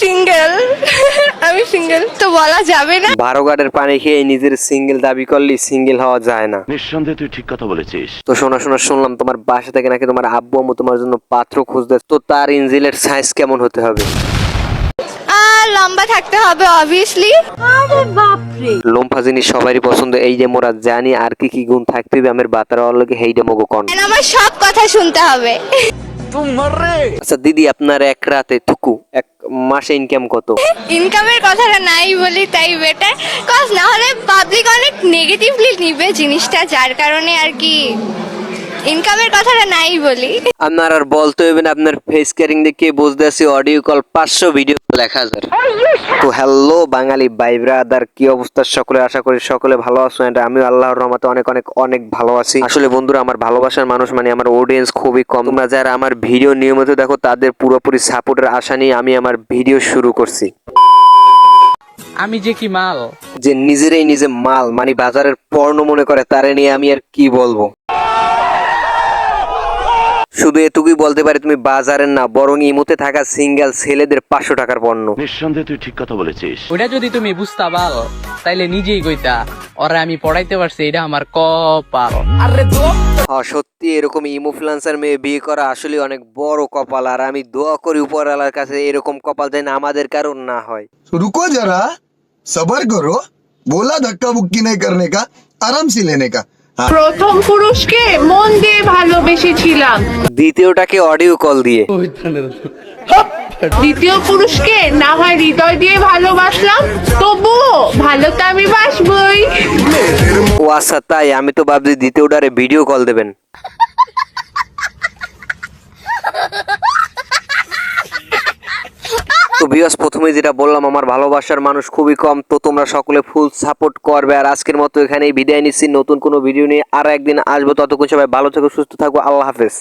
Single. আমি single তো বলা যাবে না। 12 গাড়ের পানি খেয়ে নিজের সিঙ্গেল দাবি করলে সিঙ্গেল হওয়া যায় না। নিঃসন্দেহে তুই ঠিক কথা বলেছিস। তো শুনলাম তোমার বাসা থেকে নাকি তোমার আব্বু আম্মু তোমার জন্য পাত্র খুঁজতে, তো তার ইঞ্জিলের সাইজ কেমন হতে হবে? লম্বা থাকতে হবে অবভিয়াসলি। আরে বাপরে, লম্বা জিনিস সবারই পছন্দ, এই যে মোরা জানি। আর কি কি গুণ থাকতে হবে আমার বাতার অল্লকে হেইডে মগো কন। আমার সব কথা শুনতে হবে। আচ্ছা দিদি, আপনার এক রাতে থুকু এক মাসে ইনকাম কত? ইনকামের কথাটা নাই বলি তাই বেটার, কজ না হলে পাবলিক অনেক নেগেটিভলি নিবে জিনিসটা, যার কারণে আর কি ইনকামের কথাটা নাই বলি। আপনার আর বলতে হবে না, আপনার ফেস ক্যারিং দেখে বুঝতে আছি অডিও কল 500, ভিডিও কল 1000। তো হ্যালো বাঙালি ভাই ব্রাদার, কি অবস্থা সকলে? আশা করি সকলে ভালো আছো। এটা আমিও আল্লাহর রহমতে অনেক অনেক অনেক ভালো আছি। আসলে বন্ধুরা, আমার ভালোবাসার মানুষ মানে আমার অডিয়েন্স খুবই কম। তোমরা যারা আমার ভিডিও নিয়মিত দেখো তাদের পুরোপুরি সাপোর্টের আশা নিয়ে আমি আমার ভিডিও শুরু করছি। আমি যে কি মাল, যে নিজেরাই নিজে মাল মানে বাজারের পণ্য মনে করে, তারে নিয়ে আমি আর কি বলবো। শুধু এটুকুই বলতে পারি, তুমি বাজারের না বরং ইমুতে থাকা সিঙ্গেল ছেলেদের 500 টাকার পণ্য। নিঃসন্দেহে তুই ঠিক কথা বলেছিস। ওটা যদি তুমি বুঝতা পাল তাইলে নিজেই কইতা ওরা আমি পড়াইতে পারছি, এটা আমার কপাল। সত্যি এরকম ইমোফ্লুয়েন্সার মেয়ে বিয়ে করা আসলে অনেক বড় কপাল। আর আমি দোয়া করি উপরওয়ালার কাছে এরকম কপাল যেন আমাদের কারণ না হয়। रुको जरा सबर करो, बोला धक्का बुक्की नहीं करने का, आराम से लेने का। প্রথম পুরুষকে মন দিয়ে ভালোবেসেছিলাম, দ্বিতীয়টাকে অডিও কল দিয়ে, দ্বিতীয় পুরুষকে না হয় হৃদয় দিয়ে ভালোবাসলাম, তবুও ভালো তো আমি বাসবই। ও আচ্ছা তাই, আমি তো ভাবছি দ্বিতীয়টারে ভিডিও কল দেবেন। তো ভিউয়ার্স, প্রথমে যেটা বললাম, আমার ভালোবাসার মানুষ খুবই কম। তো তোমরা সকলে ফুল সাপোর্ট করবে। আর আজকের মতো এখানেই বিদায় নিচ্ছি। নতুন কোনো ভিডিও নিয়ে আরো একদিন আসবো। ততক্ষণ সবাই ভালো থেকো, সুস্থ থাকো। আল্লাহ হাফেজ।